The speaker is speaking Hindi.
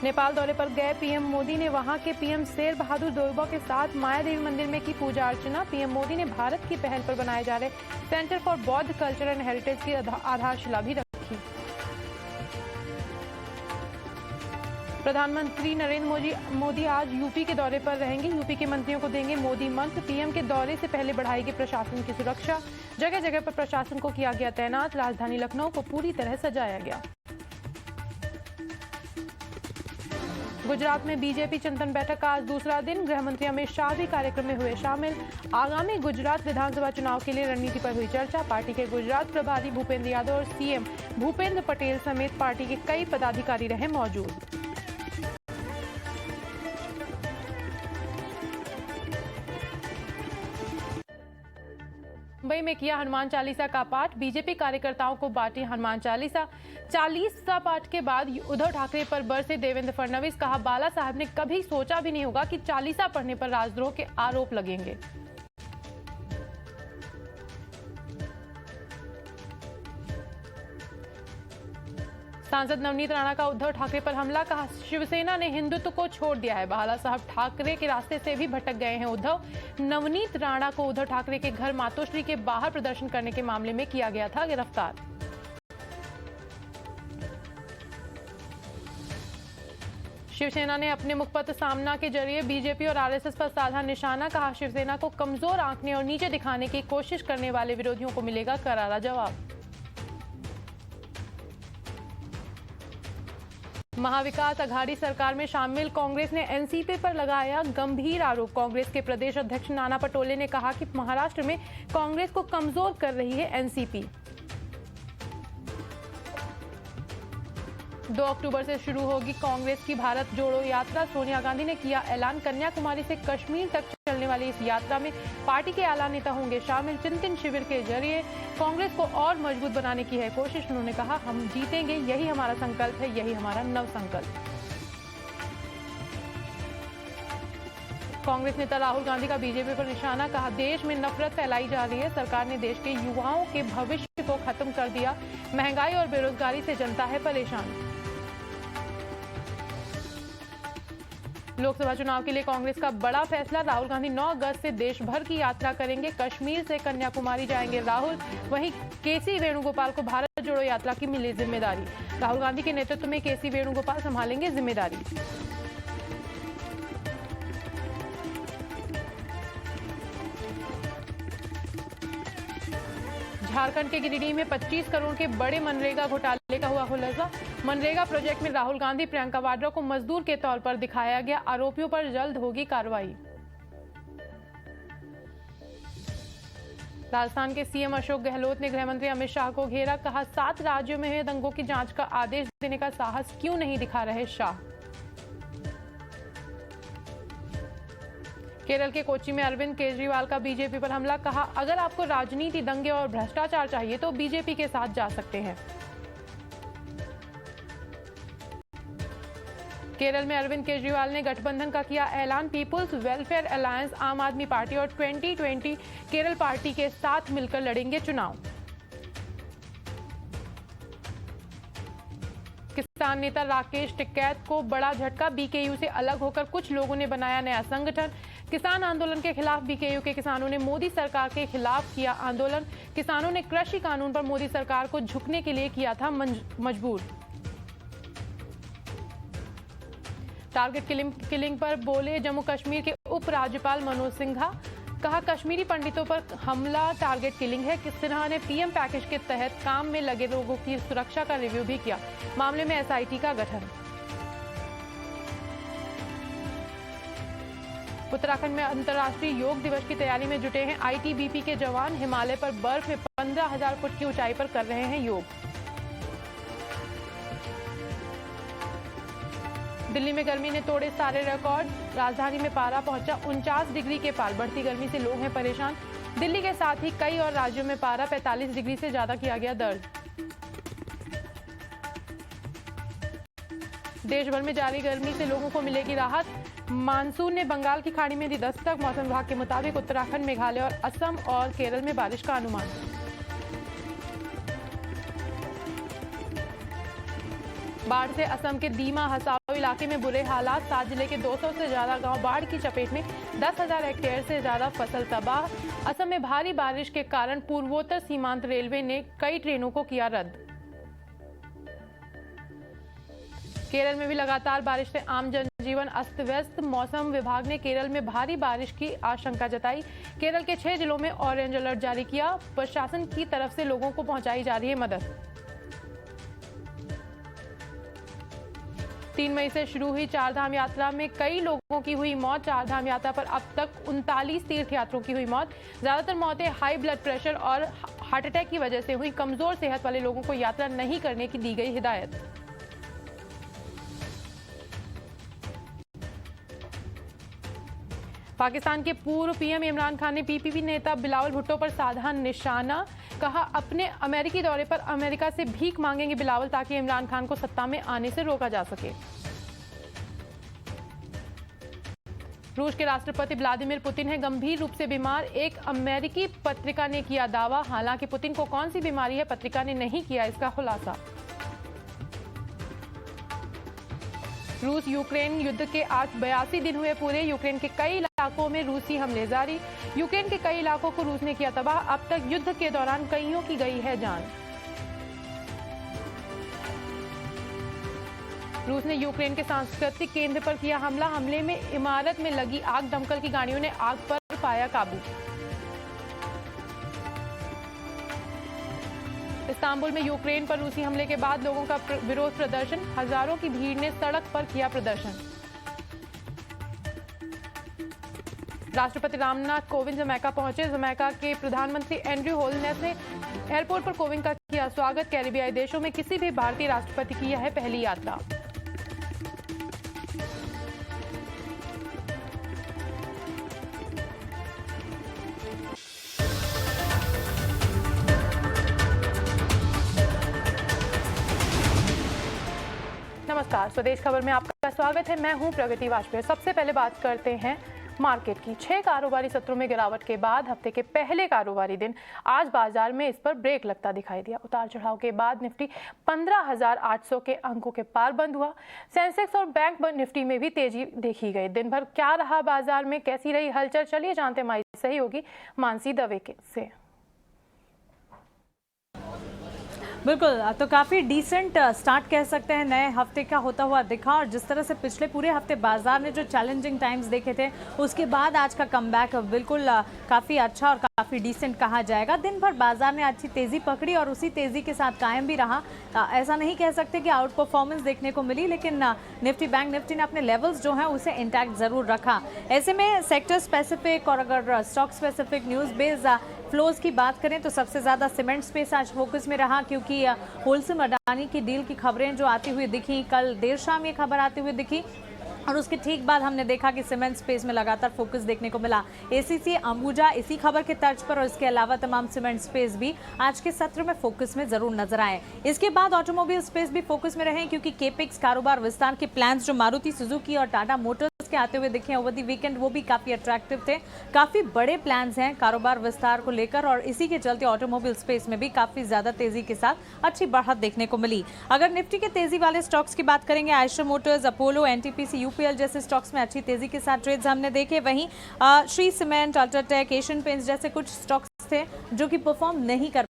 नेपाल दौरे पर गए पीएम मोदी ने वहां के पीएम शेर बहादुर देउबा के साथ माया देवी मंदिर में की पूजा अर्चना। पीएम मोदी ने भारत की पहल पर बनाए जा रहे सेंटर फॉर बौद्ध कल्चर एंड हेरिटेज की आधारशिला भी रखी। प्रधानमंत्री नरेंद्र मोदी आज यूपी के दौरे पर रहेंगे। यूपी के मंत्रियों को देंगे मोदी मंत्र। पीएम के दौरे से पहले बढ़ाएगी प्रशासन की सुरक्षा। जगह जगह पर प्रशासन को किया गया तैनात। राजधानी लखनऊ को पूरी तरह सजाया गया। गुजरात में बीजेपी चिंतन बैठक का आज दूसरा दिन। गृह मंत्री अमित शाह भी कार्यक्रम में हुए शामिल। आगामी गुजरात विधानसभा चुनाव के लिए रणनीति पर हुई चर्चा। पार्टी के गुजरात प्रभारी भूपेंद्र यादव और सीएम भूपेंद्र पटेल समेत पार्टी के कई पदाधिकारी रहे मौजूद। मुंबई में किया हनुमान चालीसा का पाठ। बीजेपी कार्यकर्ताओं को बांटी हनुमान चालीसा। चालीसा पाठ के बाद उद्धव ठाकरे पर बरसे देवेंद्र फडणवीस। कहा, बाला साहब ने कभी सोचा भी नहीं होगा कि चालीसा पढ़ने पर राजद्रोह के आरोप लगेंगे। सांसद नवनीत राणा का उद्धव ठाकरे पर हमला। कहा, शिवसेना ने हिंदुत्व को छोड़ दिया है। बाला साहब ठाकरे के रास्ते से भी भटक गए हैं उद्धव। नवनीत राणा को उद्धव ठाकरे के घर मातोश्री के बाहर प्रदर्शन करने के मामले में किया गया था गिरफ्तार। शिवसेना ने अपने मुखपत्र सामना के जरिए बीजेपी और आरएसएस पर साधा निशाना। कहा, शिवसेना को कमजोर आंकने और नीचे दिखाने की कोशिश करने वाले विरोधियों को मिलेगा करारा जवाब। महाविकास अघाड़ी सरकार में शामिल कांग्रेस ने एनसीपी पर लगाया गंभीर आरोप। कांग्रेस के प्रदेश अध्यक्ष नाना पटोले ने कहा कि महाराष्ट्र में कांग्रेस को कमजोर कर रही है एनसीपी। 2 अक्टूबर से शुरू होगी कांग्रेस की भारत जोड़ो यात्रा। सोनिया गांधी ने किया ऐलान। कन्याकुमारी से कश्मीर तक चलने वाली इस यात्रा में पार्टी के आला नेता होंगे शामिल। चिंतन शिविर के जरिए कांग्रेस को और मजबूत बनाने की है कोशिश। उन्होंने कहा, हम जीतेंगे, यही हमारा संकल्प है, यही हमारा नव संकल्प। कांग्रेस नेता राहुल गांधी का बीजेपी पर निशाना। कहा, देश में नफरत फैलाई जा रही है। सरकार ने देश के युवाओं के भविष्य को खत्म कर दिया। महंगाई और बेरोजगारी से जनता है परेशान। लोकसभा चुनाव के लिए कांग्रेस का बड़ा फैसला। राहुल गांधी 9 अगस्त से देश भर की यात्रा करेंगे। कश्मीर से कन्याकुमारी जाएंगे राहुल। वहीं केसी वेणुगोपाल को भारत जोड़ो यात्रा की मिली जिम्मेदारी। राहुल गांधी के नेतृत्व में केसी वेणुगोपाल संभालेंगे जिम्मेदारी। झारखंड के गिरिडीह में 25 करोड़ के बड़े मनरेगा घोटाले का हुआ खुलासा। मनरेगा प्रोजेक्ट में राहुल गांधी, प्रियंका वाड्रा को मजदूर के तौर पर दिखाया गया। आरोपियों पर जल्द होगी कार्रवाई। राजस्थान के सीएम अशोक गहलोत ने गृह मंत्री अमित शाह को घेरा। कहा, 7 राज्यों में हुए दंगों की जांच का आदेश देने का साहस क्यों नहीं दिखा रहे शाह। केरल के कोच्चि में अरविंद केजरीवाल का बीजेपी पर हमला। कहा, अगर आपको राजनीति, दंगे और भ्रष्टाचार चाहिए तो बीजेपी के साथ जा सकते हैं। केरल में अरविंद केजरीवाल ने गठबंधन का किया ऐलान। पीपुल्स वेलफेयर अलायंस, आम आदमी पार्टी और 2020 केरल पार्टी के साथ मिलकर लड़ेंगे चुनाव। किसान नेता राकेश टिकैत को बड़ा झटका। बीकेयू से अलग होकर कुछ लोगों ने बनाया नया संगठन। किसान आंदोलन के खिलाफ बीकेयू के किसानों ने मोदी सरकार के खिलाफ किया आंदोलन। किसानों ने कृषि कानून पर मोदी सरकार को झुकने के लिए किया था मजबूर। टारगेट किलिंग पर बोले जम्मू कश्मीर के उपराज्यपाल मनोज सिन्हा। कहा, कश्मीरी पंडितों पर हमला टारगेट किलिंग है। सिन्हा ने पीएम पैकेज के तहत काम में लगे लोगों की सुरक्षा का रिव्यू भी किया। मामले में एसआईटी का गठन। उत्तराखंड में अंतर्राष्ट्रीय योग दिवस की तैयारी में जुटे हैं आईटीबीपी के जवान। हिमालय पर बर्फ में 15,000 फुट की ऊंचाई पर कर रहे हैं योग। दिल्ली में गर्मी ने तोड़े सारे रिकॉर्ड। राजधानी में पारा पहुंचा 49 डिग्री के पार। बढ़ती गर्मी से लोग हैं परेशान। दिल्ली के साथ ही कई और राज्यों में पारा 45 डिग्री से ज्यादा किया गया दर्ज। देश भर में जारी गर्मी से लोगों को मिलेगी राहत। मानसून ने बंगाल की खाड़ी में दी दस्तक। मौसम विभाग के मुताबिक उत्तराखंड, मेघालय और असम और केरल में बारिश का अनुमान। बाढ़ से असम के दीमा, हसाओ इलाके में बुरे हालात। 7 जिले के 200 से ज्यादा गांव बाढ़ की चपेट में, 10,000 हेक्टेयर से ज्यादा फसल तबाह। असम में भारी बारिश के कारण पूर्वोत्तर सीमांत रेलवे ने कई ट्रेनों को किया रद्द। केरल में भी लगातार बारिश से आम जनजीवन अस्त व्यस्त। मौसम विभाग ने केरल में भारी बारिश की आशंका जताई। केरल के 6 जिलों में ऑरेंज अलर्ट जारी किया। प्रशासन की तरफ से लोगों को पहुंचाई जा रही है मदद। 3 मई से शुरू हुई चारधाम यात्रा में कई लोगों की हुई मौत। चारधाम यात्रा पर अब तक 39 तीर्थयात्रियों की हुई मौत। ज्यादातर मौतें हाई ब्लड प्रेशर और हार्ट अटैक की वजह से हुई। कमजोर सेहत वाले लोगों को यात्रा नहीं करने की दी गई हिदायत। पाकिस्तान के पूर्व पीएम इमरान खान ने पीपीपी नेता बिलावल भुट्टो पर साधा निशाना। कहा, अपने अमेरिकी दौरे पर अमेरिका से भीख मांगेंगे बिलावल ताकि इमरान खान को सत्ता में आने से रोका जा सके। रूस के राष्ट्रपति व्लादिमीर पुतिन है गंभीर रूप से बीमार। एक अमेरिकी पत्रिका ने किया दावा। हालांकि पुतिन को कौन सी बीमारी है, पत्रिका ने नहीं किया इसका खुलासा। रूस यूक्रेन युद्ध के आज 82 दिन हुए पूरे। यूक्रेन के कई इलाकों में रूसी हमले जारी। यूक्रेन के कई इलाकों को रूस ने किया तबाह। अब तक युद्ध के दौरान कईयों की गई है जान। रूस ने यूक्रेन के सांस्कृतिक केंद्र पर किया हमला। हमले में इमारत में लगी आग, दमकल की गाड़ियों ने आग पर पाया काबू। इस्तांबुल में यूक्रेन पर रूसी हमले के बाद लोगों का विरोध प्रदर्शन। हजारों की भीड़ ने सड़क पर किया प्रदर्शन। राष्ट्रपति रामनाथ कोविंद जमैका पहुंचे। जमैका के प्रधानमंत्री एंड्रयू होलनेस ने एयरपोर्ट पर कोविंद का किया स्वागत। कैरिबियाई देशों में किसी भी भारतीय राष्ट्रपति की यह है पहली यात्रा। नमस्कार, स्वदेश खबर में आपका स्वागत है। मैं हूं प्रगति वाजपेयी। सबसे पहले बात करते हैं मार्केट की। 6 कारोबारी सत्रों में गिरावट के बाद हफ्ते के पहले कारोबारी दिन आज बाजार में इस पर ब्रेक लगता दिखाई दिया। उतार चढ़ाव के बाद निफ्टी 15,800 के अंकों के पार बंद हुआ। सेंसेक्स और बैंक निफ्टी में भी तेजी देखी गई। दिन भर क्या रहा बाजार में, कैसी रही हलचल, चलिए जानते हैं हमारी सहयोगी मानसी दवे से। बिल्कुल, तो काफ़ी डिसेंट स्टार्ट कह सकते हैं नए हफ्ते का होता हुआ दिखा। और जिस तरह से पिछले पूरे हफ्ते बाजार ने जो चैलेंजिंग टाइम्स देखे थे, उसके बाद आज का कमबैक बिल्कुल काफ़ी अच्छा और काफ़ी डिसेंट कहा जाएगा। दिन भर बाजार ने अच्छी तेज़ी पकड़ी और उसी तेज़ी के साथ कायम भी रहा। ऐसा नहीं कह सकते कि आउट परफॉर्मेंस देखने को मिली, लेकिन निफ्टी बैंक निफ्टी ने अपने लेवल्स जो हैं उसे इंटैक्ट ज़रूर रखा। ऐसे में सेक्टर स्पेसिफिक और अगर stock specific news based flows की बात करें तो सबसे ज़्यादा सीमेंट स्पेस आज फोकस में रहा, क्योंकि होलसेल अडानी की डील की खबरें जो आती हुई दिखी, कल देर शाम ये खबर आती हुई दिखी और उसके ठीक बाद हमने देखा कि सीमेंट स्पेस में लगातार फोकस देखने को मिला। एसीसी, अंबुजा इसी खबर के तर्ज पर और इसके अलावा तमाम सीमेंट स्पेस भी आज के सत्र में फोकस में जरूर नजर आए। इसके बाद ऑटोमोबाइल स्पेस भी फोकस में रहे, क्योंकि केपेक्स कारोबार विस्तार के प्लान्स जो मारुति सुजुकी और टाटा मोटर्स के आते हुए दिखे ओवर द वीकेंड, वो भी काफी अट्रैक्टिव थे। काफी बड़े प्लान्स हैं कारोबार विस्तार को लेकर और इसी के चलते ऑटोमोबाइल स्पेस में भी काफी ज्यादा तेजी के साथ अच्छी बढ़त देखने को मिली। अगर निफ्टी के तेजी वाले स्टॉक्स की बात करेंगे, Eicher Motors, Apollo, NTPC, UPL जैसे स्टॉक्स में अच्छी तेजी के साथ ट्रेड्स हमने देखे। वहीं Shri cement, UltraTech, Asian paints जैसे कुछ स्टॉक्स थे जो कि परफॉर्म नहीं कर